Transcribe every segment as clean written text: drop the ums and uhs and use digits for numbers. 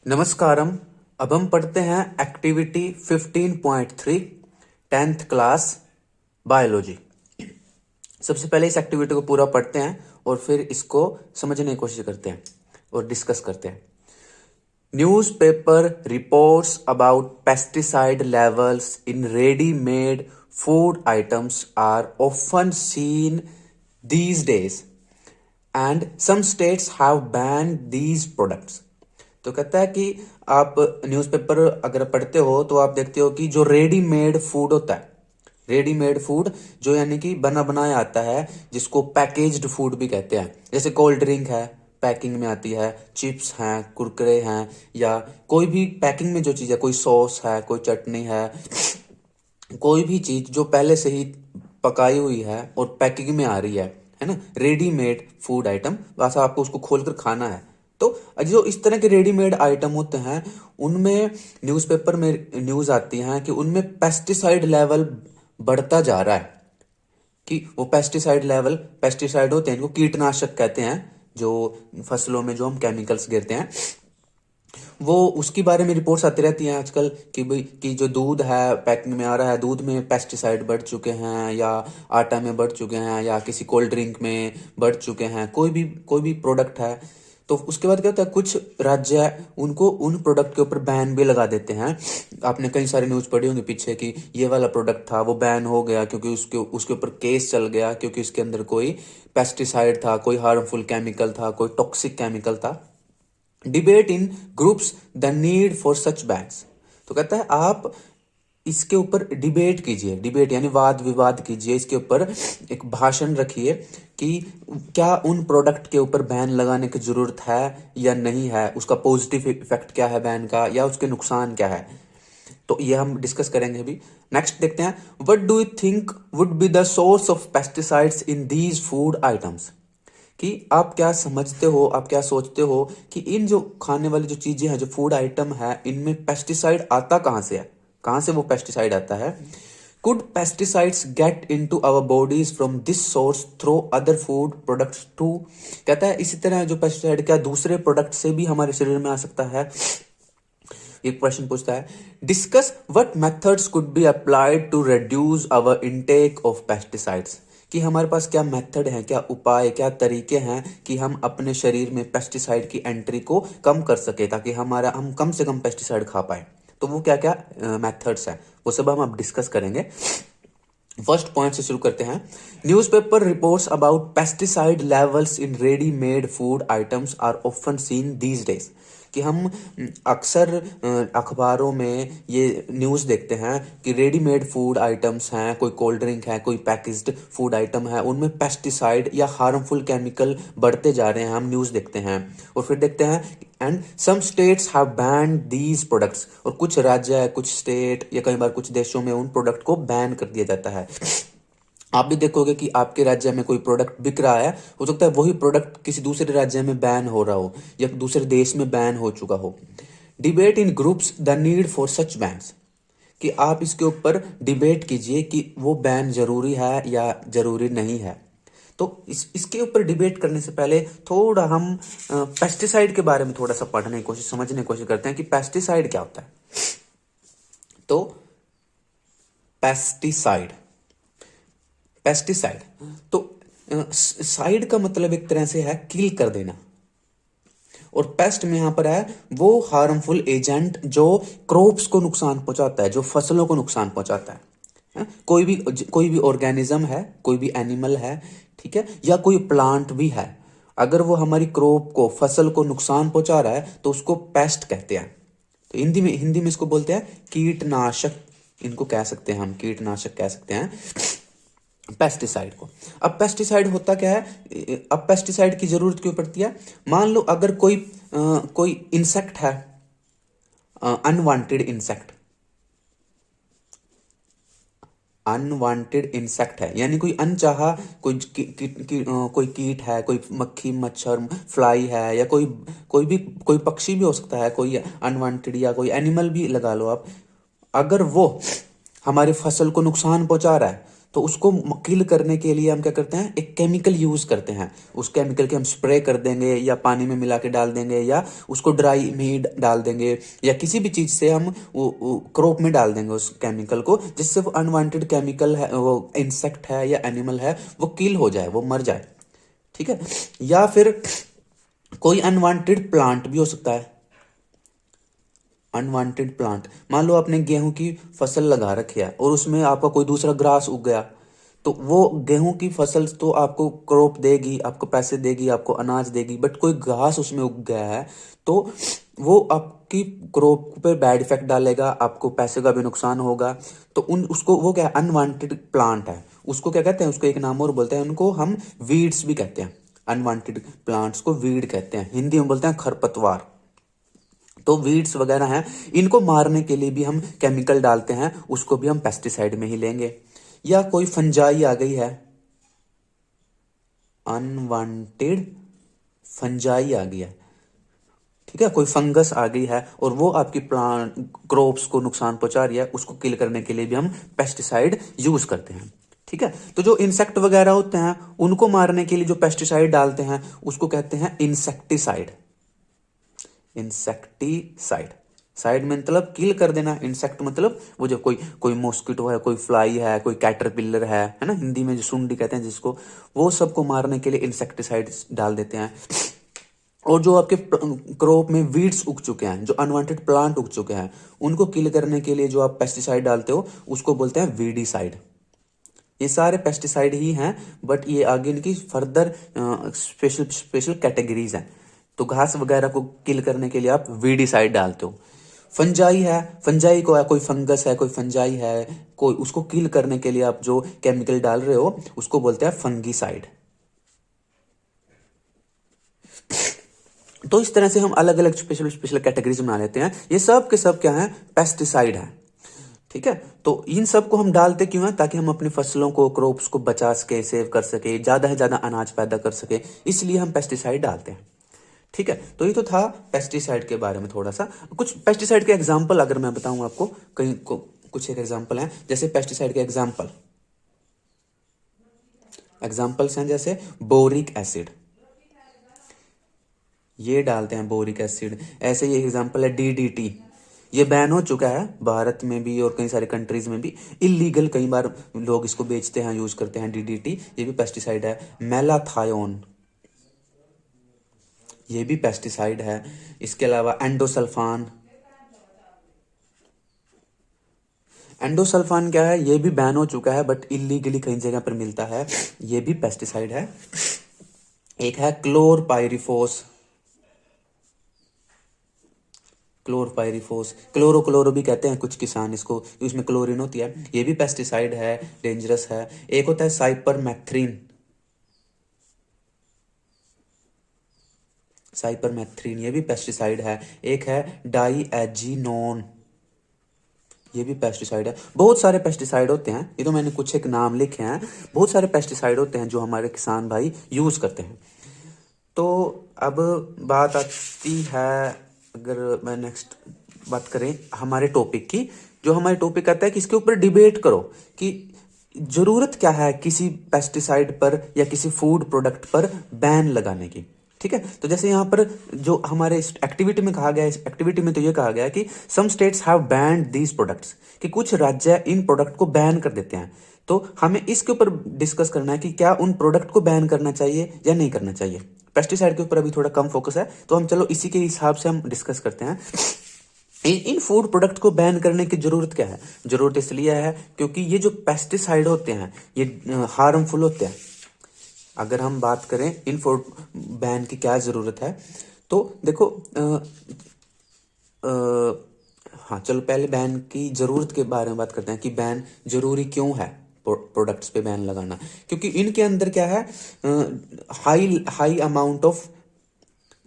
नमस्कारम। अब हम पढ़ते हैं एक्टिविटी 15.3 10th क्लास बायोलॉजी। सबसे पहले इस एक्टिविटी को पूरा पढ़ते हैं और फिर इसको समझने की कोशिश करते हैं और डिस्कस करते हैं। Newspaper reports about pesticide levels in readymade food items are often seen these days and some states have banned these products। तो कहता है कि आप न्यूज़पेपर अगर पढ़ते हो तो आप देखते हो कि जो रेडीमेड फूड होता है, रेडीमेड फूड जो यानी कि बना बनाया आता है, जिसको पैकेज्ड फूड भी कहते हैं, जैसे कोल्ड ड्रिंक है पैकिंग में आती है, चिप्स हैं, कुरकुरे हैं, या कोई भी पैकिंग में जो चीज़ है, कोई सॉस है, कोई चटनी है, कोई भी चीज़ जो पहले से ही पकाई हुई है और पैकिंग में आ रही है ना, रेडीमेड फूड आइटम, बस आपको उसको खोलकर खाना है। तो जो इस तरह के रेडीमेड आइटम होते हैं उनमें न्यूज़पेपर में न्यूज़ आती है कि उनमें पेस्टिसाइड लेवल बढ़ता जा रहा है। कि वो पेस्टिसाइड लेवल, पेस्टिसाइड होते हैं, इनको कीटनाशक कहते हैं, जो फसलों में जो हम केमिकल्स गिरते हैं, वो उसके बारे में रिपोर्ट्स आती रहती हैं आजकल कि भाई कि जो दूध है पैकिंग में आ रहा है, दूध में पेस्टिसाइड बढ़ चुके हैं, या आटा में बढ़ चुके हैं, या किसी कोल्ड ड्रिंक में बढ़ चुके हैं, कोई भी प्रोडक्ट है। तो उसके बाद क्या होता है, कुछ राज्य उनको उन प्रोडक्ट के ऊपर बैन भी लगा देते हैं। आपने कई सारे न्यूज़ पढ़ी होंगी पीछे कि ये वाला प्रोडक्ट था वो बैन हो गया क्योंकि उसके उसके ऊपर केस चल गया, क्योंकि इसके अंदर कोई पेस्टिसाइड था, कोई हार्मफुल केमिकल था, कोई टॉक्सिक केमिकल था। Debate in groups the need for such bans. तो कहता है आप इसके ऊपर डिबेट कीजिए, डिबेट यानी वाद विवाद कीजिए, इसके ऊपर एक भाषण रखिए कि क्या उन प्रोडक्ट के ऊपर बैन लगाने की जरूरत है या नहीं है, उसका पॉजिटिव इफेक्ट क्या है बैन का, या उसके नुकसान क्या है। तो ये हम डिस्कस करेंगे अभी। नेक्स्ट देखते हैं, what do you think would be the source of pesticides in these food items. कि आप क्या समझते हो, आप क्या सोचते हो कि इन जो खाने वाली जो चीजें हैं, जो फूड आइटम है, इनमें पेस्टिसाइड आता कहाँ से है, कहाँ से वो पेस्टिसाइड आता है। Could pesticides get into our bodies from this source through other food products too. कहता है इसी तरह जो पेस्टिसाइड क्या दूसरे प्रोडक्ट से भी हमारे शरीर में आ सकता है। एक प्रश्न पूछता है, discuss what methods could be applied to reduce our intake of pesticides. कि हमारे पास क्या मेथड है, क्या उपाय, क्या तरीके हैं कि हम अपने शरीर में पेस्टिसाइड की एंट्री को कम कर सके, ताकि हम कम से कम पेस्टिसाइड खा पाए। तो वो क्या क्या मेथड्स हैं वो सब हम अब डिस्कस करेंगे। फर्स्ट पॉइंट से शुरू करते हैं। Newspaper reports about pesticide levels in ready made food items are often seen these days. कि हम अक्सर अखबारों में ये न्यूज़ देखते हैं कि रेडीमेड फूड आइटम्स हैं, कोई कोल्ड ड्रिंक है, कोई पैकेज्ड फूड आइटम है, उनमें पेस्टिसाइड या हार्मफुल केमिकल बढ़ते जा रहे हैं, हम न्यूज़ देखते हैं। और फिर देखते हैं and some states have banned these products. और कुछ राज्य, कुछ स्टेट या कई बार कुछ देशों में उन प्रोडक्ट को बैन कर दिया जाता है। आप भी देखोगे कि आपके राज्य में कोई प्रोडक्ट बिक रहा है, हो सकता है वही प्रोडक्ट किसी दूसरे राज्य में बैन हो रहा हो या दूसरे देश में बैन हो चुका हो। Debate in groups the need for such bans. कि आप इसके ऊपर डिबेट कीजिए कि वो बैन जरूरी है या जरूरी नहीं है। तो इसके ऊपर डिबेट करने से पहले थोड़ा हम पेस्टिसाइड के बारे में थोड़ा सा पढ़ने की कोशिश, समझने की कोशिश करते हैं कि पेस्टिसाइड क्या होता है। तो पेस्टिसाइड, पेस्टिसाइड तो साइड का मतलब एक तरह से है किल कर देना, और पेस्ट में यहां पर है वो हार्मफुल एजेंट जो क्रॉप्स को नुकसान पहुंचाता है, जो फसलों को नुकसान पहुंचाता है। कोई भी ऑर्गेनिज्म है, कोई भी एनिमल है, ठीक है, या कोई प्लांट भी है, अगर वो हमारी क्रॉप को, फसल को नुकसान पहुंचा रहा है तो उसको पेस्ट कहते हैं। तो हिंदी में इसको बोलते हैं कीटनाशक, इनको कह सकते हैं हम, कीटनाशक कह सकते हैं पेस्टिसाइड को। अब पेस्टिसाइड होता क्या है, अब पेस्टिसाइड की जरूरत क्यों पड़ती है। मान लो अगर कोई इंसेक्ट है, अनवांटेड इंसेक्ट, अनवांटेड इंसेक्ट है, यानी कोई अनचाहा कोई कीट है, कोई मक्खी, मच्छर, फ्लाई है, या कोई पक्षी भी हो सकता है, कोई अनवांटेड, या कोई एनिमल भी लगा लो आप। अगर वो हमारी फसल को नुकसान पहुंचा रहा है तो उसको किल करने के लिए हम क्या करते हैं, एक केमिकल यूज करते हैं। उस केमिकल के हम स्प्रे कर देंगे या पानी में मिला के डाल देंगे या उसको ड्राई में डाल देंगे या किसी भी चीज से हम वो क्रॉप में डाल देंगे उस केमिकल को, जिससे वो अनवांटेड केमिकल है, वो इंसेक्ट है या एनिमल है, वो किल हो जाए, वो मर जाए। ठीक है। या फिर कोई अनवांटेड प्लांट भी हो सकता है। अनवांटेड प्लांट, मान लो आपने गेहूं की फसल लगा रखी है और उसमें आपका कोई दूसरा ग्रास उग गया, तो वो गेहूं की फसल तो आपको क्रॉप देगी, आपको पैसे देगी, आपको अनाज देगी, बट कोई घास उसमें उग गया है तो वो आपकी क्रॉप पे बैड इफेक्ट डालेगा, आपको पैसे का भी नुकसान होगा। तो उसको वो क्या है, अनवांटेड प्लांट है, उसको क्या कहते हैं, उसको एक नाम और बोलते हैं, उनको हम वीड्स भी कहते हैं। अनवांटेड प्लांट्स को वीड कहते हैं, हिंदी में बोलते हैं खरपतवार। तो वीड्स वगैरह हैं, इनको मारने के लिए भी हम केमिकल डालते हैं, उसको भी हम पेस्टिसाइड में ही लेंगे। या कोई फंजाई आ गई है, अनवांटेड फंजाई आ गई है, ठीक है, कोई फंगस आ गई है और वो आपकी प्लांट क्रॉप्स को नुकसान पहुंचा रही है, उसको किल करने के लिए भी हम पेस्टिसाइड यूज करते हैं। ठीक है। तो जो इंसेक्ट वगैरह होते हैं उनको मारने के लिए जो पेस्टिसाइड डालते हैं उसको कहते हैं इंसेक्टिसाइड। इंसेक्टिसाइड, साइड में मतलब किल कर देना, इंसेक्ट मतलब वो जो कोई कोई मॉस्किटो है, कोई फ्लाई है, कोई कैटरपिलर है ना, हिंदी में जो सुंडी कहते हैं जिसको, वो सबको मारने के लिए इंसेक्टिसाइड डाल देते हैं। और जो आपके क्रॉप में वीड्स उग चुके हैं, जो अनवांटेड प्लांट उग चुके हैं, उनको किल करने के लिए जो आप पेस्टिसाइड डालते हो उसको बोलते हैं वीडीसाइड। ये सारे पेस्टिसाइड ही हैं, बट ये आगे इनकी फर्दर स्पेशल स्पेशल कैटेगरीज हैं। तो घास वगैरह को किल करने के लिए आप वीडीसाइड डालते हो। फंजाई है, फंजाई को है, कोई फंगस है, कोई फंजाई है, कोई उसको किल करने के लिए आप जो केमिकल डाल रहे हो उसको बोलते हैं फंगीसाइड। तो इस तरह से हम अलग अलग स्पेशल स्पेशल कैटेगरीज बना लेते हैं। ये सब के सब क्या है, पेस्टिसाइड है। ठीक है। तो इन सब को हम डालते क्यों हैं, ताकि हम अपनी फसलों को, क्रॉप्स को बचा सके, सेव कर सके, ज्यादा से ज्यादा अनाज पैदा कर सके, इसलिए हम पेस्टिसाइड डालते हैं। ठीक है। तो ये तो था पेस्टिसाइड के बारे में थोड़ा सा। कुछ पेस्टिसाइड के एग्जाम्पल अगर मैं बताऊं आपको, कहीं कुछ एक एग्जाम्पल है, जैसे पेस्टिसाइड के एग्जाम्पल्स हैं, जैसे बोरिक एसिड, ये डालते हैं बोरिक एसिड। ऐसे ये एग्जाम्पल है डीडीटी, ये बैन हो चुका है भारत में भी और कई सारे कंट्रीज में भी, इलीगल कई बार लोग इसको बेचते हैं, यूज करते हैं डीडीटी, ये भी पेस्टिसाइड है। मेलाथायोन, ये भी पेस्टिसाइड है। इसके अलावा एंडोसल्फान, एंडोसल्फान क्या है, ये भी बैन हो चुका है बट इलीगली कई जगह पर मिलता है, ये भी पेस्टिसाइड है। एक है क्लोरपाइरिफोस, क्लोरपाइरिफोस, क्लोरो भी कहते हैं कुछ किसान इसको, इसमें क्लोरीन होती है, ये भी पेस्टिसाइड है, डेंजरस है। एक होता है साइपरमेथ्रिन, साइपरमेथ्रिन ये भी पेस्टिसाइड है। एक है डाईएजिनोन, ये भी पेस्टिसाइड है। बहुत सारे पेस्टिसाइड होते हैं, ये तो मैंने कुछ एक नाम लिखे हैं, बहुत सारे पेस्टिसाइड होते हैं जो हमारे किसान भाई यूज करते हैं। तो अब बात आती है, अगर मैं नेक्स्ट बात करें हमारे टॉपिक की, जो हमारे टॉपिक आता है कि इसके ऊपर डिबेट करो कि जरूरत क्या है किसी पेस्टिसाइड पर या किसी फूड प्रोडक्ट पर बैन लगाने की। ठीक है। तो जैसे यहाँ पर जो हमारे इस एक्टिविटी में कहा गया है, इस एक्टिविटी में तो ये कहा गया है कि some states have banned these products, कि कुछ राज्य इन प्रोडक्ट को बैन कर देते हैं। तो हमें इसके ऊपर डिस्कस करना है कि क्या उन प्रोडक्ट को बैन करना चाहिए या नहीं करना चाहिए। पेस्टिसाइड के ऊपर अभी थोड़ा कम फोकस है, तो हम चलो इसी के हिसाब से हम डिस्कस करते हैं। इन फूड प्रोडक्ट को बैन करने की जरूरत क्या है, जरूरत इसलिए है क्योंकि ये जो पेस्टिसाइड होते हैं ये हार्मफुल होते हैं। अगर हम बात करें इन फूड बैन की क्या जरूरत है, तो देखो हाँ चलो पहले बैन की जरूरत के बारे में बात करते हैं कि बैन जरूरी क्यों है, प्रोडक्ट्स पे बैन लगाना। क्योंकि इनके अंदर क्या है, high high amount of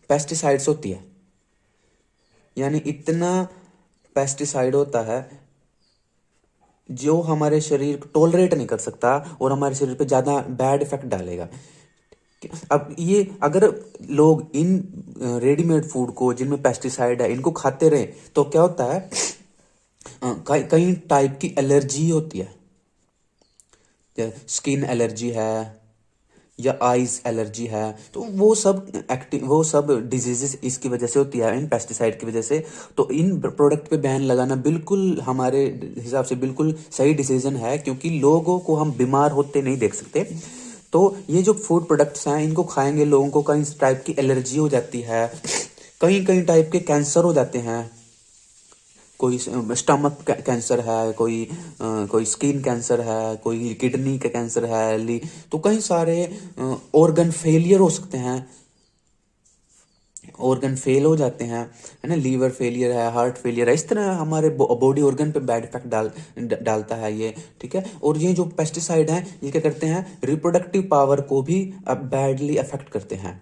pesticides होती है, यानी इतना पेस्टिसाइड होता है जो हमारे शरीर को टॉलरेट नहीं कर सकता और हमारे शरीर पे ज्यादा बैड इफेक्ट डालेगा। अब ये अगर लोग इन रेडीमेड फूड को जिनमें पेस्टिसाइड है इनको खाते रहे तो क्या होता है, कई टाइप की एलर्जी होती है। स्किन एलर्जी है या आइज एलर्जी है, तो वो सब डिजीजेस इसकी वजह से होती है, इन पेस्टिसाइड की वजह से। तो इन प्रोडक्ट पे बैन लगाना बिल्कुल हमारे हिसाब से बिल्कुल सही डिसीजन है, क्योंकि लोगों को हम बीमार होते नहीं देख सकते। तो ये जो फूड प्रोडक्ट्स हैं, इनको खाएंगे लोगों को कई टाइप की एलर्जी हो जाती है, कई कई टाइप के कैंसर हो जाते हैं, कोई स्टमक कैंसर है, कोई स्किन कैंसर है, कोई किडनी का कैंसर है, तो कई सारे ऑर्गन फेलियर हो सकते हैं, ऑर्गन फेल हो जाते हैं, है ना, लीवर फेलियर है, हार्ट फेलियर है, इस तरह हमारे बॉडी ऑर्गन पे बैड इफेक्ट डालता है ये, ठीक है। और ये जो पेस्टिसाइड हैं, ये क्या करते हैं, रिप्रोडक्टिव पावर को भी बैडली अफेक्ट करते हैं,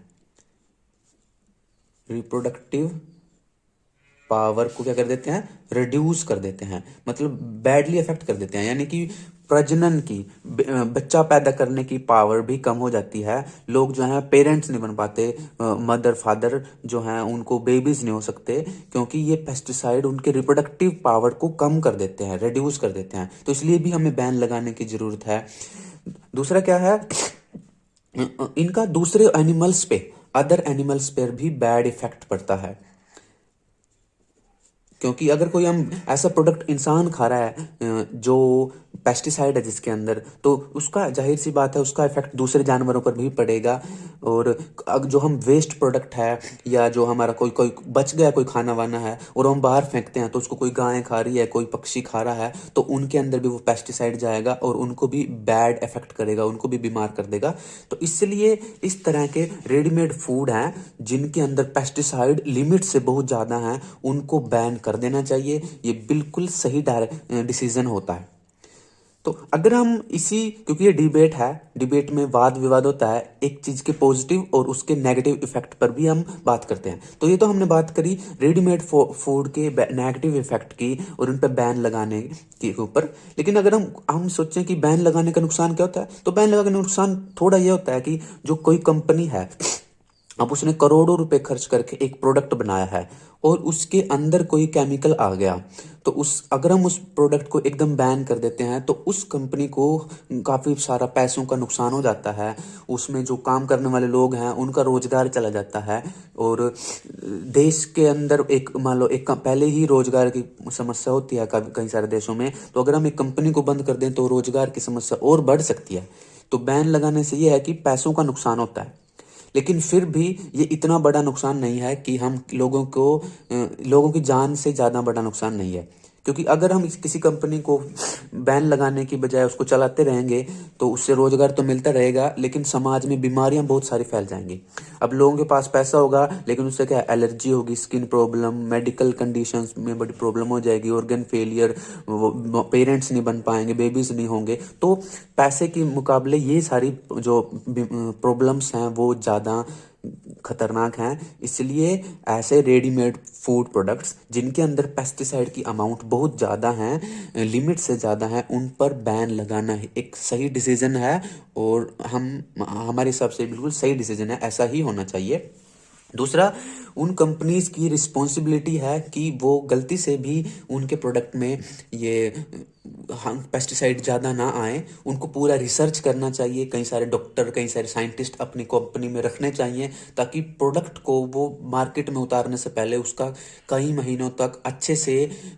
रिप्रोडक्टिव पावर को क्या कर देते हैं, रिड्यूस कर देते हैं, मतलब बैडली अफेक्ट कर देते हैं, यानी कि प्रजनन की, बच्चा पैदा करने की पावर भी कम हो जाती है। लोग जो हैं पेरेंट्स नहीं बन पाते, मदर फादर जो हैं उनको बेबीज नहीं हो सकते, क्योंकि ये पेस्टिसाइड उनके रिप्रोडक्टिव पावर को कम कर देते हैं, रिड्यूस कर देते हैं। तो इसलिए भी हमें बैन लगाने की जरूरत है। दूसरा क्या है, इनका दूसरे एनिमल्स पे, अदर एनिमल्स पर भी बैड इफेक्ट पड़ता है, क्योंकि अगर कोई हम ऐसा प्रोडक्ट इंसान खा रहा है जो पेस्टिसाइड है जिसके अंदर, तो उसका जाहिर सी बात है उसका इफेक्ट दूसरे जानवरों पर भी पड़ेगा। और जो हम वेस्ट प्रोडक्ट है, या जो हमारा कोई कोई बच गया कोई खाना वाना है और हम बाहर फेंकते हैं, तो उसको कोई गाय खा रही है, कोई पक्षी खा रहा है, तो उनके अंदर भी वो पेस्टिसाइड जाएगा और उनको भी बैड इफेक्ट करेगा, उनको भी बीमार कर देगा। तो इसलिए इस तरह के रेडीमेड फूड हैं जिनके अंदर पेस्टिसाइड लिमिट से बहुत ज़्यादा हैं, उनको बैन कर देना चाहिए। ये बिल्कुल सही डिसीजन होता है। तो अगर हम क्योंकि ये डिबेट है, डिबेट में वाद विवाद होता है, एक चीज के पॉजिटिव और उसके नेगेटिव इफेक्ट पर भी हम बात करते हैं। तो ये तो हमने बात करी रेडीमेड फूड के नेगेटिव इफेक्ट की और उन पर बैन लगाने के ऊपर। लेकिन अगर हम सोचें कि बैन लगाने का नुकसान क्या होता है, तो बैन लगाने का नुकसान थोड़ा ये होता है कि जो कोई कंपनी है, अब उसने करोड़ों रुपए खर्च करके एक प्रोडक्ट बनाया है और उसके अंदर कोई केमिकल आ गया, तो अगर हम उस प्रोडक्ट को एकदम बैन कर देते हैं, तो उस कंपनी को काफ़ी सारा पैसों का नुकसान हो जाता है, उसमें जो काम करने वाले लोग हैं उनका रोजगार चला जाता है। और देश के अंदर मान लो पहले ही रोजगार की समस्या होती है कई सारे देशों में, तो अगर हम एक कंपनी को बंद कर दें तो रोजगार की समस्या और बढ़ सकती है। तो बैन लगाने से यह है कि पैसों का नुकसान होता है, लेकिन फिर भी ये इतना बड़ा नुकसान नहीं है कि हम लोगों की जान से ज़्यादा बड़ा नुकसान नहीं है। क्योंकि अगर हम किसी कंपनी को बैन लगाने की बजाय उसको चलाते रहेंगे, तो उससे रोजगार तो मिलता रहेगा, लेकिन समाज में बीमारियां बहुत सारी फैल जाएंगी। अब लोगों के पास पैसा होगा, लेकिन उससे क्या, एलर्जी होगी, स्किन प्रॉब्लम, मेडिकल कंडीशंस में बड़ी प्रॉब्लम हो जाएगी, ऑर्गन फेलियर, पेरेंट्स नहीं बन पाएंगे, बेबीज नहीं होंगे। तो पैसे के मुकाबले ये सारी जो प्रॉब्लम्स हैं वो ज़्यादा खतरनाक हैं। इसलिए ऐसे रेडीमेड फूड प्रोडक्ट्स जिनके अंदर पेस्टिसाइड की अमाउंट बहुत ज़्यादा हैं, लिमिट से ज़्यादा है, उन पर बैन लगाना एक सही डिसीजन है। और हमारे हिसाब से बिल्कुल सही डिसीजन है, ऐसा ही होना चाहिए। दूसरा, उन कंपनीज की रिस्पॉन्सिबिलिटी है कि वो गलती से भी उनके प्रोडक्ट में ये पेस्टिसाइड ज़्यादा ना आए, उनको पूरा रिसर्च करना चाहिए, कई सारे डॉक्टर, कई सारे साइंटिस्ट अपनी कंपनी में रखने चाहिए, ताकि प्रोडक्ट को वो मार्केट में उतारने से पहले उसका कई महीनों तक अच्छे से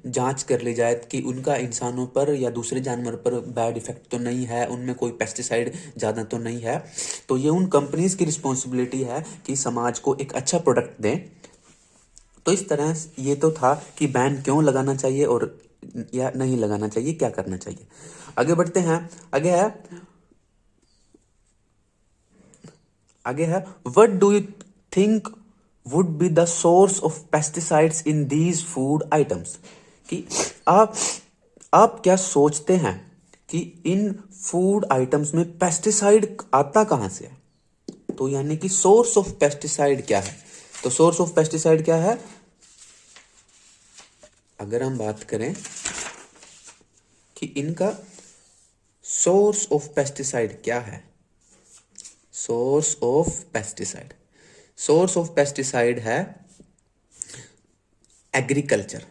जांच कर ली जाए कि उनका इंसानों पर या दूसरे जानवर पर बैड इफेक्ट तो नहीं है, उनमें कोई पेस्टिसाइड ज़्यादा तो नहीं है। तो ये उन कंपनीज की रिस्पॉन्सिबिलिटी है कि समाज को एक अच्छा प्रोडक्ट दें। तो इस तरह ये तो था कि बैन क्यों लगाना चाहिए और या नहीं लगाना चाहिए, क्या करना चाहिए। आगे बढ़ते हैं। आगे है what do you think would be the source of pesticides in these food items, कि आप क्या सोचते हैं कि इन फूड आइटम्स में पेस्टिसाइड आता कहां से है। तो यानी कि सोर्स ऑफ पेस्टिसाइड क्या है। तो सोर्स ऑफ पेस्टिसाइड क्या है, अगर हम बात करें कि इनका सोर्स ऑफ पेस्टिसाइड क्या है, सोर्स ऑफ पेस्टिसाइड है एग्रीकल्चर।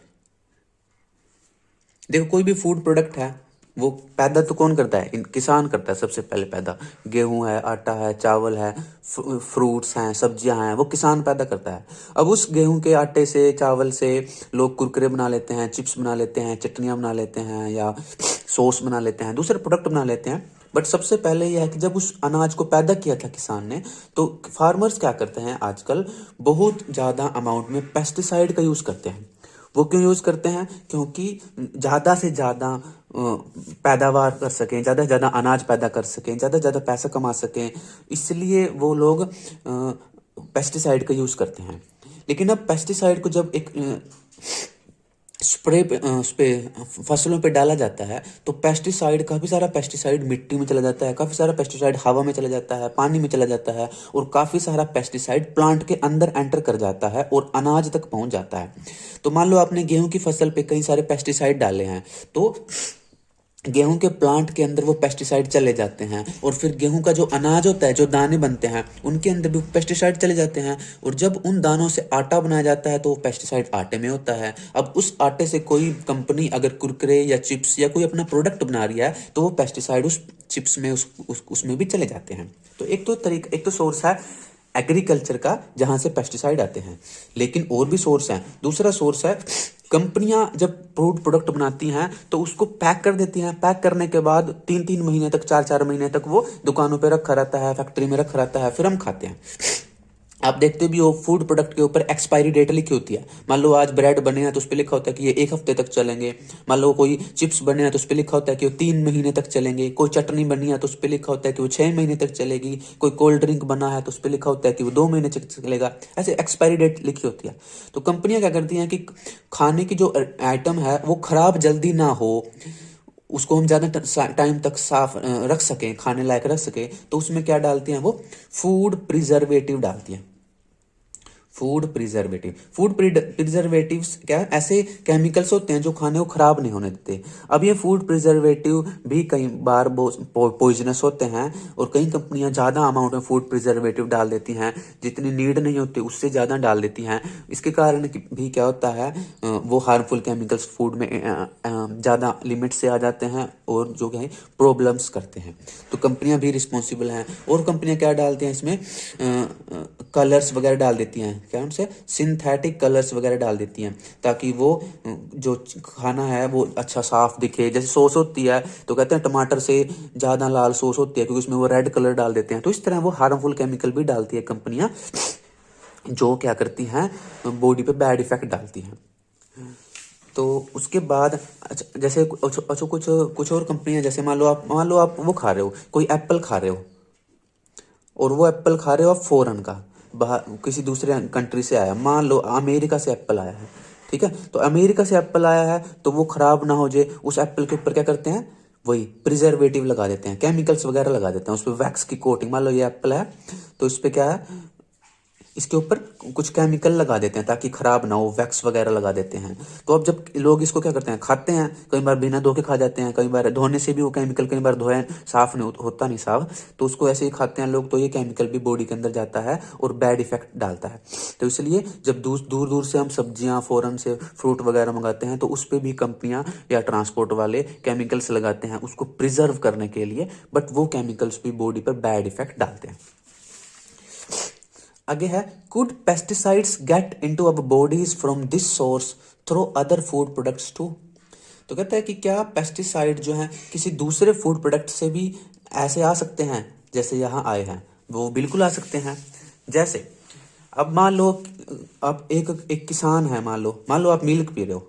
देखो, कोई भी फूड प्रोडक्ट है, वो पैदा तो कौन करता है? किसान करता है सबसे पहले पैदा। गेहूं है, आटा है, चावल है, फ्रूट्स हैं, सब्जियां हैं, वो किसान पैदा करता है। अब उस गेहूं के आटे से, चावल से लोग कुरकुरे बना लेते हैं, चिप्स बना लेते हैं, चटनियाँ बना लेते हैं, या सॉस बना लेते हैं, दूसरे प्रोडक्ट बना लेते हैं। बट सबसे पहले यह है कि जब उस अनाज को पैदा किया था किसान ने, तो फार्मर्स क्या करते हैं आजकल, बहुत ज़्यादा अमाउंट में पेस्टिसाइड का यूज़ करते हैं। वो क्यों यूज़ करते हैं? क्योंकि ज़्यादा से ज़्यादा पैदावार कर सकें, ज़्यादा से ज़्यादा अनाज पैदा कर सकें, ज़्यादा से ज़्यादा पैसा कमा सकें, इसलिए वो लोग पेस्टिसाइड का यूज़ करते हैं। लेकिन अब पेस्टिसाइड को जब एक स्प्रे पे उस पे फसलों पे डाला जाता है, तो पेस्टिसाइड, काफ़ी सारा पेस्टिसाइड मिट्टी में चला जाता है, काफ़ी सारा पेस्टिसाइड हवा में चला जाता है, पानी में चला जाता है, और काफ़ी सारा पेस्टिसाइड प्लांट के अंदर एंटर कर जाता है और अनाज तक पहुंच जाता है। तो मान लो आपने गेहूं की फसल पे कई सारे पेस्टिसाइड डाले हैं, तो गेहूं के प्लांट के अंदर वो पेस्टिसाइड चले जाते हैं, और फिर गेहूं का जो अनाज होता है, जो दाने बनते हैं, उनके अंदर भी पेस्टिसाइड चले जाते हैं, और जब उन दानों से आटा बनाया जाता है तो वो पेस्टिसाइड आटे में होता है। अब उस आटे से कोई कंपनी अगर कुरकुरे या चिप्स या कोई अपना प्रोडक्ट बना रही है, तो वो पेस्टिसाइड उस चिप्स में, उसमें भी चले जाते हैं। तो एक तो सोर्स है एग्रीकल्चर का, जहां से पेस्टिसाइड आते हैं। लेकिन और भी सोर्स हैं। दूसरा सोर्स है, कंपनियां जब फूड प्रोडक्ट बनाती हैं तो उसको पैक कर देती हैं। पैक करने के बाद 3-3 महीने तक, 4-4 महीने तक वो दुकानों पे रखा रहता है, फैक्ट्री में रखा रहता है, फिर हम खाते हैं। आप देखते भी हो फूड प्रोडक्ट के ऊपर एक्सपायरी डेट लिखी होती है। मान लो आज ब्रेड बने हैं तो उस पर लिखा होता है कि ये 1 हफ्ते तक चलेंगे। मान लो कोई चिप्स बने हैं तो उस पर लिखा होता है कि वो 3 महीने तक चलेंगे। कोई चटनी बनी है तो उस पर लिखा होता है कि वो 6 महीने तक चलेगी। कोई कोल्ड ड्रिंक बना है तो उस पर लिखा होता है कि वो 2 महीने तक चलेगा। ऐसे एक्सपायरी डेट लिखी होती है। तो कंपनियां क्या करती हैं कि खाने की जो आइटम है वो खराब जल्दी ना हो, उसको हम ज़्यादा टाइम तक साफ रख सकें, खाने लायक रख सकें, तो उसमें क्या डालती हैं वो? फूड प्रिजर्वेटिव डालती हैं। फूड प्रिजर्वेटिव्स क्या है? ऐसे केमिकल्स होते हैं जो खाने को खराब नहीं होने देते। अब ये फूड प्रिजर्वेटिव भी कई बार पॉइजनस होते हैं, और कई कंपनियां ज़्यादा अमाउंट में फूड प्रिजर्वेटिव डाल देती हैं, जितनी नीड नहीं होती उससे ज़्यादा डाल देती हैं। इसके कारण भी क्या होता है, वो हार्मफुल केमिकल्स फूड में ज़्यादा लिमिट से आ जाते हैं, और जो है प्रॉब्लम्स करते हैं। तो कंपनियां भी रिस्पॉन्सिबल हैं। और कंपनियां क्या डालती हैं इसमें? कलर्स वगैरह डाल देती हैं। क्या उनसे? सिंथेटिक कलर्स वगैरह डाल देती हैं, ताकि वो जो खाना है वो अच्छा साफ दिखे। जैसे सॉस होती है तो कहते हैं टमाटर से ज़्यादा लाल सॉस होती है, क्योंकि उसमें वो रेड कलर डाल देते हैं। तो इस तरह वो हार्मफुल केमिकल भी डालती है कंपनियां, जो क्या करती हैं, बॉडी पे बैड इफेक्ट डालती हैं। तो उसके बाद जैसे कुछ और कंपनियां, जैसे मान लो आप वो खा रहे हो, कोई एप्पल खा रहे हो, और वो एप्पल खा रहे हो आप फॉरेन का, बाहर किसी दूसरे कंट्री से आया। मान लो अमेरिका से एप्पल आया है, ठीक है? तो अमेरिका से एप्पल आया है तो वो खराब ना हो जाए, उस एप्पल के ऊपर क्या करते हैं? वही प्रिजर्वेटिव लगा देते हैं, केमिकल्स वगैरह लगा देते हैं, उस पर वैक्स की कोटिंग। मान लो ये एप्पल है तो इस पर क्या है, इसके ऊपर कुछ केमिकल लगा देते हैं ताकि खराब ना हो, वैक्स वगैरह लगा देते हैं। तो अब जब लोग इसको क्या करते हैं, खाते हैं, कई बार बिना धो के खा जाते हैं, कई बार धोने से भी वो केमिकल, कई बार धोए साफ नहीं होता, नहीं साफ, तो उसको ऐसे ही खाते हैं लोग। तो ये केमिकल भी बॉडी के अंदर जाता है और बैड इफेक्ट डालता है। तो इसलिए जब दूर दूर से हम सब्जियां, फॉरेन से फ्रूट वगैरह मंगाते हैं, तो उस पर भी कंपनियां या ट्रांसपोर्ट वाले केमिकल्स लगाते हैं उसको प्रिजर्व करने के लिए, बट वो केमिकल्स भी बॉडी पर बैड इफेक्ट डालते हैं। आगे है, could pesticides get into our bodies from this source through other food products too? तो कहता है कि क्या पेस्टिसाइड जो है किसी दूसरे फूड प्रोडक्ट से भी ऐसे आ सकते हैं जैसे यहाँ आए हैं? वो बिल्कुल आ सकते हैं। जैसे अब मान लो आप एक किसान है, मान लो आप मिल्क पी रहे हो,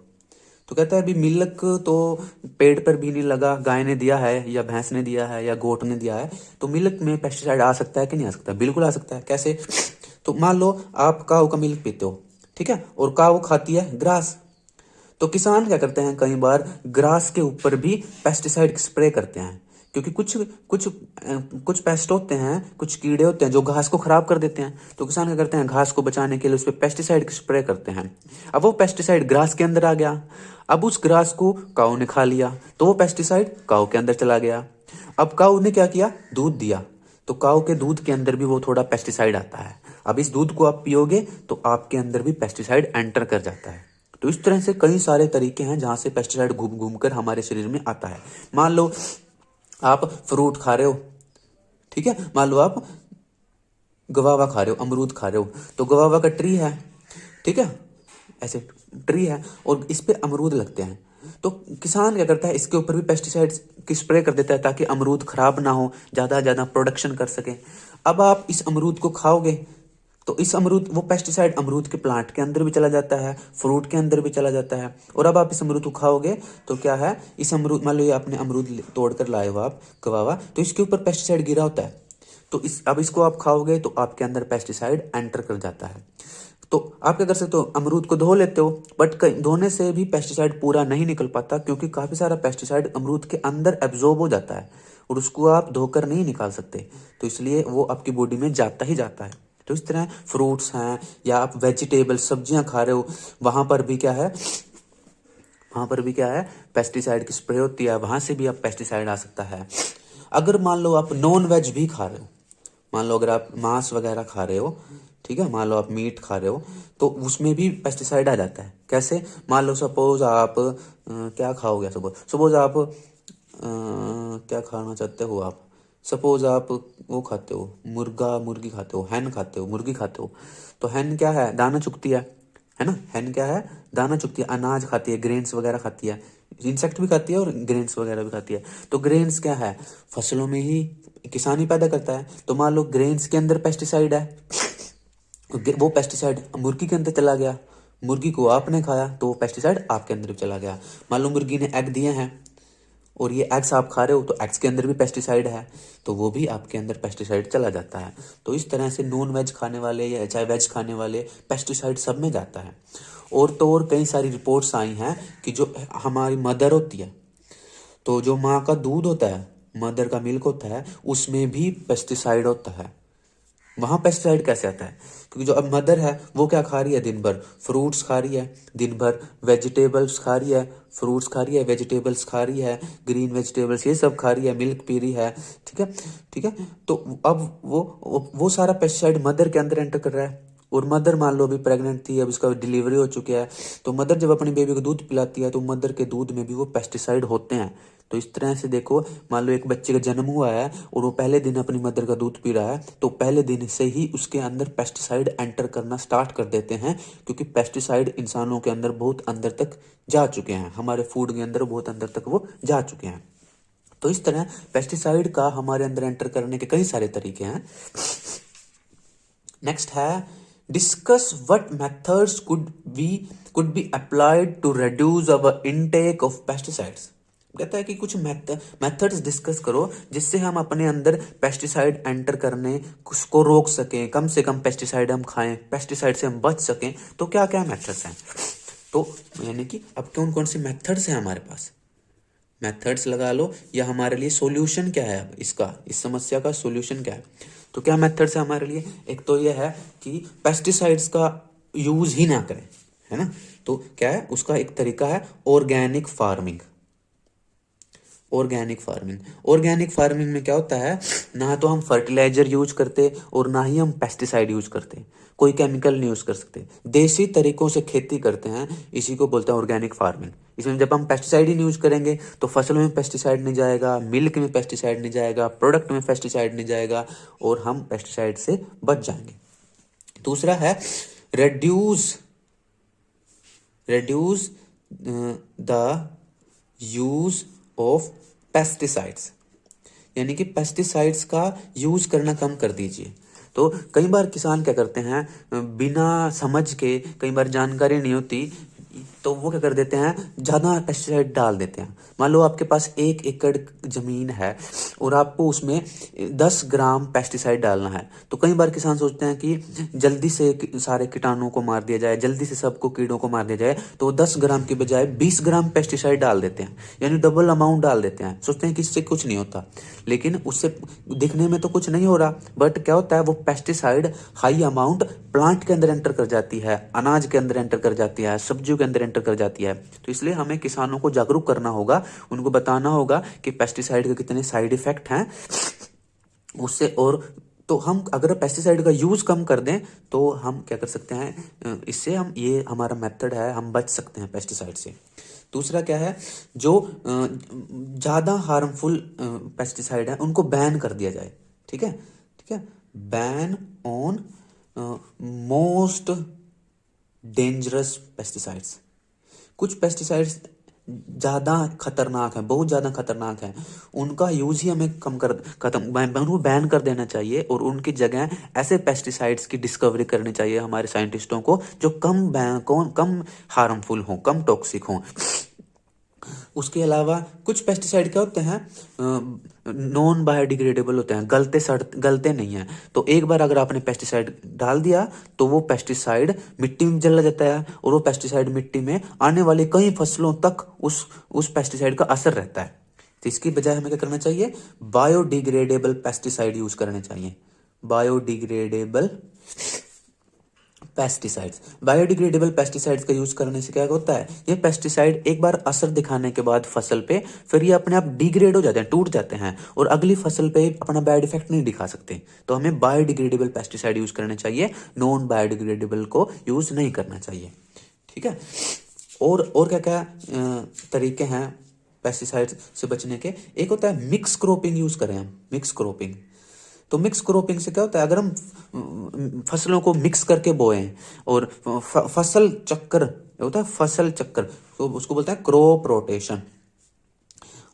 तो कहता है अभी मिल्क तो पेड़ पर भी नहीं लगा, गाय ने दिया है या भैंस ने दिया है या गोट ने दिया है, तो मिल्क में पेस्टिसाइड आ सकता है कि नहीं आ सकता? बिल्कुल आ सकता है। कैसे? तो मान लो आप काऊ का मिल्क पीते हो, ठीक है, और काऊ खाती है ग्रास। तो किसान क्या करते हैं, कई बार ग्रास के ऊपर भी पेस्टिसाइड स्प्रे करते हैं, क्योंकि कुछ पेस्ट होते हैं, कुछ कीड़े होते हैं जो घास को खराब कर देते हैं। तो किसान क्या करते हैं, घास को बचाने के लिए उस पर पेस्टिसाइड स्प्रे करते हैं। अब वो पेस्टिसाइड ग्रास के अंदर आ गया, अब उस ग्रास को काऊ ने खा लिया, तो वो पेस्टिसाइड काऊ के अंदर चला गया। अब काऊ ने क्या किया, दूध दिया, तो काऊ के दूध के अंदर भी वो थोड़ा पेस्टिसाइड आता है। अब इस दूध को आप पियोगे तो आपके अंदर भी पेस्टिसाइड एंटर कर जाता है। तो इस तरह से कई सारे तरीके हैं जहां से पेस्टिसाइड घूम घूम कर हमारे शरीर में आता है। मान लो आप फ्रूट खा रहे हो, ठीक है, मान लो आप गवावा खा रहे हो, अमरूद खा रहे हो, तो गवावा का ट्री है, ठीक है, ऐसे ट्री है और इस पे अमरूद लगते हैं, तो किसान क्या करता है, इसके ऊपर भी पेस्टिसाइड्स की स्प्रे कर देता है ताकि अमरूद खराब ना हो, ज्यादा प्रोडक्शन कर सके। अब आप इस अमरूद को खाओगे तो इस अमरूद, वो पेस्टिसाइड अमरूद के प्लांट के अंदर भी चला जाता है, फ्रूट के अंदर भी चला जाता है, और अब आप इस अमरूद को खाओगे तो क्या है, इस अमरूद, मान लो ये आपने अमरूद तोड़ कर लाए हो आप गवावा, तो इसके ऊपर पेस्टिसाइड गिरा होता है, तो अब इसको आप खाओगे तो आपके अंदर पेस्टिसाइड एंटर कर जाता है। तो आप क्या कर सकते हो, अमरूद को धो लेते हो, बट धोने से भी पेस्टिसाइड पूरा नहीं निकल पाता क्योंकि काफी सारा पेस्टिसाइड अमरूद के अंदर एब्जॉर्ब हो जाता है और उसको आप धोकर नहीं निकाल सकते, तो इसलिए वो आपकी बॉडी में जाता ही जाता है। तो इस तरह फ्रूट्स हैं या आप वेजिटेबल सब्जियां खा रहे हो, वहां पर भी क्या है, वहां पर भी क्या है, पेस्टिसाइड की स्प्रे होती है, वहां से भी आप पेस्टिसाइड आ सकता है। अगर मान लो आप नॉन वेज भी खा रहे हो, मान लो अगर आप मांस वगैरह खा रहे हो, ठीक है, मान लो आप मीट खा रहे हो, तो उसमें भी पेस्टिसाइड आ जाता है। कैसे, मान लो सपोज आप क्या खाओगे, सपोज आप क्या खाना चाहते हो आप, सपोज आप वो खाते हो, मुर्गी खाते हो, हैन खाते हो, मुर्गी खाते हो, तो हैन क्या है, दाना चुगती है ना, हैन क्या है, दाना चुगती है, अनाज खाती है, ग्रेन्स वगैरह खाती है, इंसेक्ट भी खाती है और ग्रेन्स वगैरह भी खाती है। तो ग्रेन्स क्या है, फसलों में ही किसान ही पैदा करता है, तो मान लो ग्रेन्स के अंदर पेस्टिसाइड है, वो पेस्टिसाइड मुर्गी के अंदर चला गया, मुर्गी को आपने खाया तो वो पेस्टिसाइड आपके अंदर भी चला गया। मान लो मुर्गी ने एग दिए हैं और ये एग्स आप खा रहे हो, तो एग्स के अंदर भी पेस्टिसाइड है, तो वो भी आपके अंदर पेस्टिसाइड चला जाता है। तो इस तरह से नॉन वेज खाने वाले या चाहे वेज खाने वाले, पेस्टिसाइड सब में जाता है। और तो और कई सारी रिपोर्ट्स आई हैं कि जो हमारी मदर होती है, तो जो माँ का दूध होता है, मदर का मिल्क होता है, उसमें भी पेस्टिसाइड होता है। वहां पेस्टिसाइड कैसे आता है, क्योंकि जो अब मदर है वो क्या खा रही है, दिन भर फ्रूट्स खा रही है, दिन भर वेजिटेबल्स खा रही है, फ्रूट्स खा रही है, वेजिटेबल्स खा रही है, ग्रीन वेजिटेबल्स ये सब खा रही है, मिल्क पी रही है, ठीक है, ठीक है। तो अब वो सारा पेस्टिसाइड मदर के अंदर एंटर कर रहा है, और मदर मान लो अभी प्रेग्नेंट थी, अब उसका डिलीवरी हो चुकी है, तो मदर जब अपनी बेबी को दूध पिलाती है तो मदर के दूध में भी वो पेस्टिसाइड होते हैं। तो इस तरह से देखो, मान लो एक बच्चे का जन्म हुआ है और वो पहले दिन अपनी मदर का दूध पी रहा है, तो पहले दिन से ही उसके अंदर पेस्टिसाइड एंटर करना स्टार्ट कर देते हैं, क्योंकि पेस्टिसाइड इंसानों के अंदर बहुत अंदर तक जा चुके हैं, हमारे फूड के अंदर बहुत अंदर तक वो जा चुके हैं। तो इस तरह पेस्टिसाइड का हमारे अंदर एंटर करने के कई सारे तरीके हैं। नेक्स्ट है, discuss what methods could be applied to reduce our intake of pesticides. कहता है कि कुछ मेथड्स डिस्कस करो जिससे हम अपने अंदर पेस्टिसाइड एंटर करने को रोक सकें, कम से कम पेस्टिसाइड हम खाएं, पेस्टिसाइड से हम बच सकें। तो क्या क्या मेथड्स हैं, तो यानी कि अब कौन कौन से मेथड्स हैं हमारे पास, मेथड्स लगा लो, या हमारे लिए सॉल्यूशन क्या है, अब इसका, इस समस्या का सॉल्यूशन क्या है। तो क्या मेथड्स है हमारे लिए, एक तो ये है कि पेस्टिसाइड्स का यूज ही ना करें, है ना। तो क्या है, उसका एक तरीका है ऑर्गेनिक फार्मिंग। ऑर्गेनिक फार्मिंग में क्या होता है, ना तो हम फर्टिलाइजर यूज करते और ना ही हम पेस्टिसाइड यूज करते, कोई केमिकल नहीं यूज कर सकते, देसी तरीकों से खेती करते हैं, इसी को बोलते हैं ऑर्गेनिक फार्मिंग। इसमें जब हम पेस्टिसाइड ही नहीं यूज करेंगे तो फसल में पेस्टिसाइड नहीं जाएगा, मिल्क में पेस्टिसाइड नहीं जाएगा, प्रोडक्ट में पेस्टिसाइड नहीं जाएगा, और हम पेस्टिसाइड से बच जाएंगे। दूसरा है reduce the use of pesticides, यानी कि पेस्टिसाइड्स का यूज करना कम कर दीजिए। तो कई बार किसान क्या करते हैं, बिना समझ के, कई बार जानकारी नहीं होती, तो वो क्या कर देते हैं, ज्यादा पेस्टिसाइड डाल देते हैं। मान लो आपके पास 1 एकड़ जमीन है और आपको उसमें 10 ग्राम पेस्टिसाइड डालना है, तो कई बार किसान सोचते हैं कि जल्दी से सारे कीटाणुओं को मार दिया जाए, जल्दी से सबको कीड़ों को मार दिया जाए, तो वो 10 ग्राम की बजाय 20 ग्राम पेस्टिसाइड डाल देते हैं, यानी डबल अमाउंट डाल देते हैं, सोचते हैं कि इससे कुछ नहीं होता, लेकिन उससे दिखने में तो कुछ नहीं हो रहा, बट क्या होता है, वो पेस्टिसाइड हाई अमाउंट प्लांट के अंदर एंटर कर जाती है, अनाज के अंदर एंटर कर जाती है, सब्जियों के अंदर एंटर कर जाती है। तो इसलिए हमें किसानों को जागरूक करना होगा, उनको बताना होगा कि पेस्टिसाइड के कितने साइड इफेक्ट हैं उससे, और तो हम अगर पेस्टिसाइड का यूज कम कर दें तो हम क्या कर सकते हैं, इससे हम, ये हमारा मेथड है, हम बच सकते हैं पेस्टिसाइड से। दूसरा क्या है, जो ज्यादा हार्मफुल पेस्टिसाइड है उनको बैन कर दिया जाए। ठीक है, ठीक है, ban on most dangerous pesticides. कुछ पेस्टिसाइड्स ज्यादा खतरनाक है, बहुत ज्यादा खतरनाक है, उनका यूज ही हमें उनको बैन कर देना चाहिए, और उनकी जगह ऐसे पेस्टिसाइड्स की डिस्कवरी करनी चाहिए हमारे साइंटिस्टों को जो कम हार्मफुल हो, कम टॉक्सिक हो। उसके अलावा कुछ पेस्टिसाइड क्या होते हैं, नॉन बायोडिग्रेडेबल होते हैं, गलते नहीं हैं। तो एक बार अगर आपने पेस्टिसाइड डाल दिया तो वो पेस्टिसाइड मिट्टी में चला जाता है, और वो पेस्टिसाइड मिट्टी में आने वाले कई फसलों तक उस पेस्टिसाइड का असर रहता है। तो इसकी बजाय हमें क्या करना चाहिए, बायोडिग्रेडेबल पेस्टिसाइड यूज करने चाहिए। बायोडिग्रेडेबल पेस्टिसाइड्स, बायोडिग्रेडेबल पेस्टिसाइड्स का यूज करने से क्या होता है, ये पेस्टिसाइड एक बार असर दिखाने के बाद फसल पे, फिर ये अपने आप डिग्रेड हो जाते हैं, टूट जाते हैं, और अगली फसल पे अपना बैड इफेक्ट नहीं दिखा सकते। तो हमें बायोडिग्रेडेबल पेस्टिसाइड यूज करने चाहिए, नॉन बायोडिग्रेडेबल को यूज नहीं करना चाहिए। ठीक है, और क्या क्या तरीके हैं पेस्टिसाइड से बचने के। एक होता है मिक्स क्रॉपिंग यूज करें हम, मिक्स क्रॉपिंग। तो मिक्स क्रॉपिंग से क्या होता है, अगर हम फसलों को मिक्स करके बोएं, और फसल चक्कर होता है, फसल चक्कर, तो उसको बोलते हैं क्रॉप रोटेशन।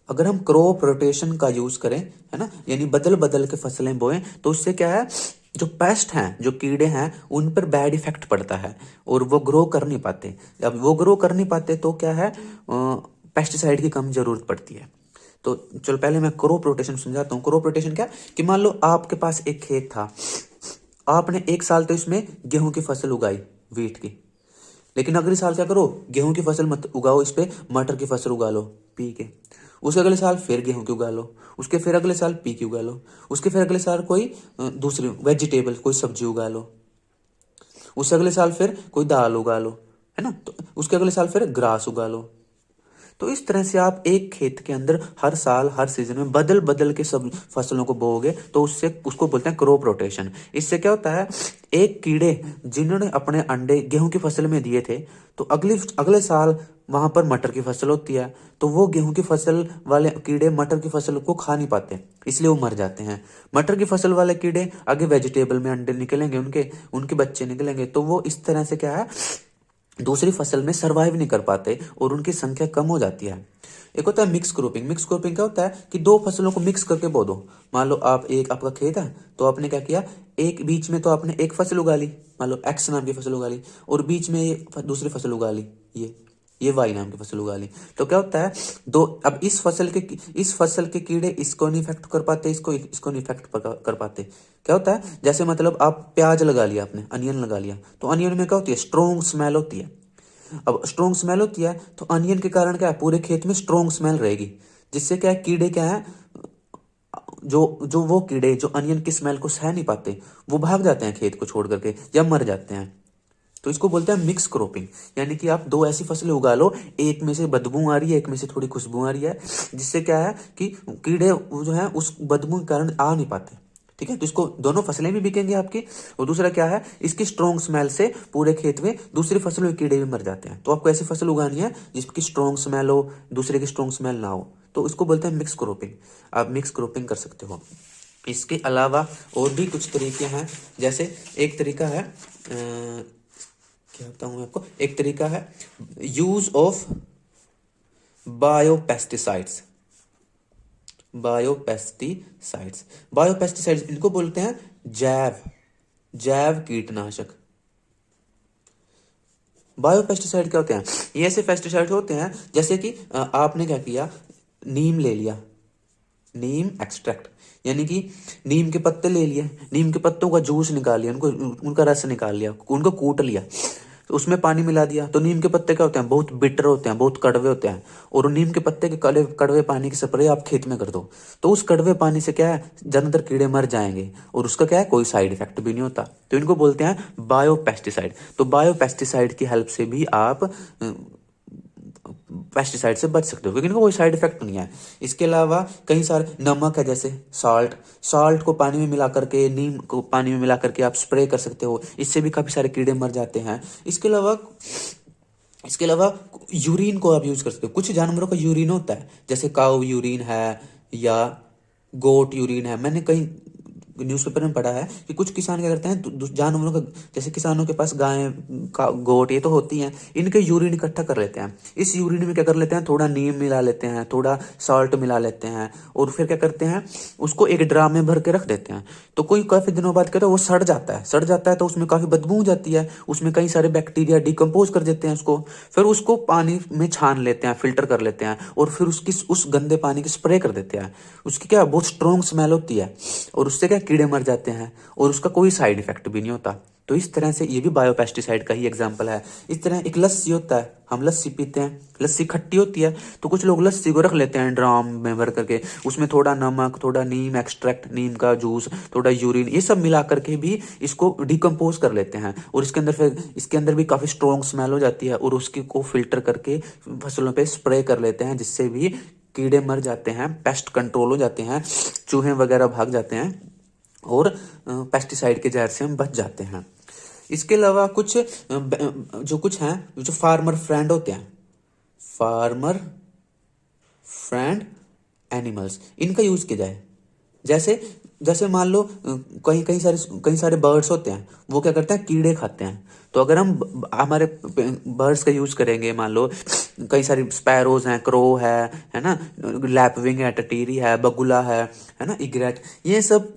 अगर हम क्रॉप रोटेशन का यूज करें, है ना, यानी बदल बदल के फसलें बोएं, तो उससे क्या है, जो पेस्ट हैं, जो कीड़े हैं, उन पर बैड इफेक्ट पड़ता है, और वो ग्रो कर नहीं पाते। अब वो ग्रो कर नहीं पाते तो क्या है, पेस्टिसाइड की कम जरूरत पड़ती है। तो चलो पहले मैं क्रॉप रोटेशन समझाता हूँ। क्रॉप रोटेशन क्या, कि मान लो आपके पास एक खेत था, आपने एक साल तो इसमें गेहूं की फसल उगाई, वीट की, लेकिन अगले साल क्या करो, गेहूं की फसल मत उगाओ, इस पे मटर की फसल उगा लो पी के। उसके अगले साल फिर गेहूं की उगा लो, उसके फिर अगले साल पी की उगा लो, उसके फिर अगले साल कोई दूसरी वेजिटेबल, कोई सब्जी उगा लो, उससे अगले साल फिर कोई दाल उगा लो, है ना, तो उसके अगले साल फिर ग्रास उगा लो। तो इस तरह से आप एक खेत के अंदर हर साल, हर सीजन में बदल बदल के सब फसलों को बोओगे, तो उसको बोलते हैं क्रॉप रोटेशन। इससे क्या होता है, एक कीड़े जिन्होंने अपने अंडे गेहूं की फसल में दिए थे, तो अगले साल वहां पर मटर की फसल होती है, तो वो गेहूं की फसल वाले कीड़े मटर की फसल को खा नहीं पाते, इसलिए वो मर जाते हैं। मटर की फसल वाले कीड़े आगे वेजिटेबल में अंडे निकलेंगे, उनके बच्चे निकलेंगे, तो वो इस तरह से क्या है, दूसरी फसल में सरवाइव नहीं कर पाते, और उनकी संख्या कम हो जाती है। एक होता है मिक्स क्रॉपिंग। मिक्स क्रॉपिंग क्या होता है, कि दो फसलों को मिक्स करके बो दो। मान लो आपका खेत है, तो आपने क्या किया, एक बीच में तो आपने एक फसल उगा ली, मान लो एक्स नाम की फसल उगा ली, और बीच में ये दूसरी फसल उगा ली, ये वाई नाम की फसल उगा ली। तो क्या होता है, अब इस फसल के कीड़े इसको नहीं इफेक्ट कर पाते, इसको नहीं इफेक्ट कर पाते। क्या होता है, जैसे मतलब आप प्याज लगा लिया, आपने अनियन लगा लिया, तो अनियन में क्या होती है, स्ट्रॉन्ग स्मेल होती है। अब स्ट्रॉन्ग स्मेल होती है, तो अनियन के कारण क्या है, पूरे खेत में स्ट्रॉन्ग स्मेल रहेगी, जिससे क्या है, कीड़े क्या है, वो कीड़े जो अनियन की स्मेल को सह नहीं पाते, वो भाग जाते हैं खेत को छोड़ करके, या मर जाते हैं। तो इसको बोलते हैं मिक्स क्रॉपिंग, यानी कि आप दो ऐसी फसलें उगा लो, एक में से बदबू आ रही है, एक में से थोड़ी खुशबू आ रही है, जिससे क्या है कि कीड़े जो है उस बदबू के कारण आ नहीं पाते। ठीक है, तो इसको दोनों फसलें भी बिकेंगी आपकी, और दूसरा क्या है, इसकी स्ट्रॉन्ग स्मेल से पूरे खेत में दूसरी फसलों के कीड़े भी मर जाते हैं। तो आपको ऐसी फसल उगानी है जिसकी स्ट्रॉन्ग स्मेल हो, दूसरे की स्ट्रॉन्ग स्मेल ना हो, तो इसको बोलते हैं मिक्स क्रॉपिंग। आप मिक्स क्रॉपिंग कर सकते हो। इसके अलावा और भी कुछ तरीके हैं, जैसे एक तरीका है, क्या बताऊं मैं आपको, एक तरीका है यूज ऑफ बायोपेस्टिसाइड्स। बायोपेस्टिसाइड्स इनको बोलते हैं जैव कीटनाशक। बायोपेस्टिसाइड क्या होते हैं, ये ऐसे पेस्टिसाइड होते हैं, जैसे कि आपने क्या किया, नीम ले लिया, नीम एक्सट्रैक्ट, यानी कि नीम के पत्ते ले लिए, नीम के पत्तों का जूस निकाल लिया, उनका रस निकाल लिया, उनको कूट लिया, तो उसमें पानी मिला दिया। तो नीम के पत्ते क्या होते हैं, बहुत बिटर होते हैं, बहुत कड़वे होते हैं, और नीम के पत्ते के कड़वे पानी की स्प्रे आप खेत में कर दो, तो उस कड़वे पानी से क्या है, ज्यादातर कीड़े मर जाएंगे, और उसका क्या है, कोई साइड इफेक्ट भी नहीं होता। तो इनको बोलते हैं बायोपेस्टिसाइड। तो बायोपेस्टिसाइड की हेल्प से भी आप पेस्टिसाइड से बच सकते हो, क्योंकि इनका कोई साइड इफेक्ट नहीं है। इसके अलावा कई सारे नमक है, जैसे सॉल्ट को पानी में मिला करके, नीम को पानी में मिला करके आप स्प्रे कर सकते हो, इससे भी काफी सारे कीड़े मर जाते हैं। इसके अलावा यूरिन को आप यूज कर सकते हो। कुछ जानवरों का यूरिन होता है, जैसे काऊ यूरिन है या गोट यूरिन है। मैंने कहीं न्यूज़पेपर में पढ़ा है कि कुछ किसान क्या करते हैं, जानवरों का, जैसे किसानों के पास गाय का गोट ये तो होती हैं, इनके यूरिन इकट्ठा कर लेते हैं। इस यूरिन में क्या कर लेते हैं, थोड़ा नीम मिला लेते हैं, थोड़ा सॉल्ट मिला लेते हैं, और फिर क्या करते हैं, उसको एक ड्राम में भर के रख देते हैं। तो कोई काफी दिनों बाद कहता है वो सड़ जाता है तो उसमें काफी बदबू हो जाती है, उसमें कई सारे बैक्टीरिया डिकम्पोज कर देते हैं उसको। फिर उसको पानी में छान लेते हैं, फिल्टर कर लेते हैं, और फिर उस गंदे पानी की स्प्रे कर देते हैं। उसकी क्या बहुत स्ट्रॉन्ग स्मेल होती है, और उससे क्या कीड़े मर जाते हैं, और उसका कोई साइड इफेक्ट भी नहीं होता। तो इस तरह से ये भी बायोपेस्टिसाइड का ही एग्जाम्पल है। इस तरह एक लस्सी होता है, हम लस्सी पीते हैं, लस्सी खट्टी होती है, तो कुछ लोग लस्सी को रख लेते हैं ड्राम में भर करके, उसमें थोड़ा नमक, थोड़ा नीम एक्सट्रैक्ट, नीम का जूस, थोड़ा यूरिन, ये सब मिला करके भी इसको डिकम्पोज कर लेते हैं, और इसके अंदर भी काफी स्ट्रॉन्ग स्मेल हो जाती है, और उसकी को फिल्टर करके फसलों पे स्प्रे कर लेते हैं, जिससे भी कीड़े मर जाते हैं, पेस्ट कंट्रोल हो जाते हैं, चूहे वगैरह भाग जाते हैं, और पेस्टिसाइड के जहर से हम बच जाते हैं। इसके अलावा कुछ हैं जो फार्मर फ्रेंड होते हैं, फार्मर फ्रेंड एनिमल्स, इनका यूज किया जाए। जैसे जैसे मान लो कई सारे बर्ड्स होते हैं, वो क्या करते हैं, कीड़े खाते हैं। तो अगर हम हमारे बर्ड्स का यूज करेंगे, मान लो कई सारी स्पैरोज हैं, क्रो है ना, लैपविंग है, टटीरी है, बगुला है ना, इग्रेट, ये सब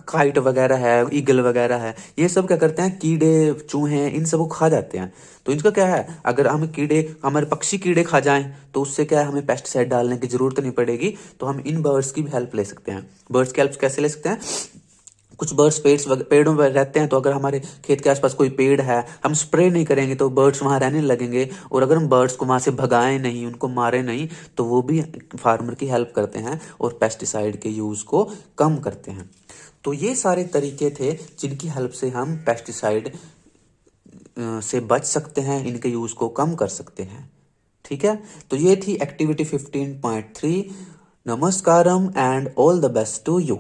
काइट वगैरह है, ईगल वगैरह है, ये सब क्या करते हैं, कीड़े चूहे इन सबको खा जाते हैं। तो इनका क्या है, अगर हमारे पक्षी कीड़े खा जाएं तो उससे क्या है, हमें पेस्टिसाइड डालने की जरूरत नहीं पड़ेगी। तो हम इन बर्ड्स की भी हेल्प ले सकते हैं। बर्ड्स की हेल्प कैसे ले सकते हैं, कुछ बर्ड्स पेड़ों में रहते हैं, तो अगर हमारे खेत के आसपास कोई पेड़ है, हम स्प्रे नहीं करेंगे तो बर्ड्स वहां रहने लगेंगे, और अगर हम बर्ड्स को वहां से भगाएं नहीं, उनको मारे नहीं, तो वो भी फार्मर की हेल्प करते हैं और पेस्टिसाइड के यूज को कम करते हैं। तो ये सारे तरीके थे जिनकी हेल्प से हम पेस्टिसाइड से बच सकते हैं, इनके यूज को कम कर सकते हैं। ठीक है, तो ये थी एक्टिविटी 15.3। नमस्कारम and all the best to you.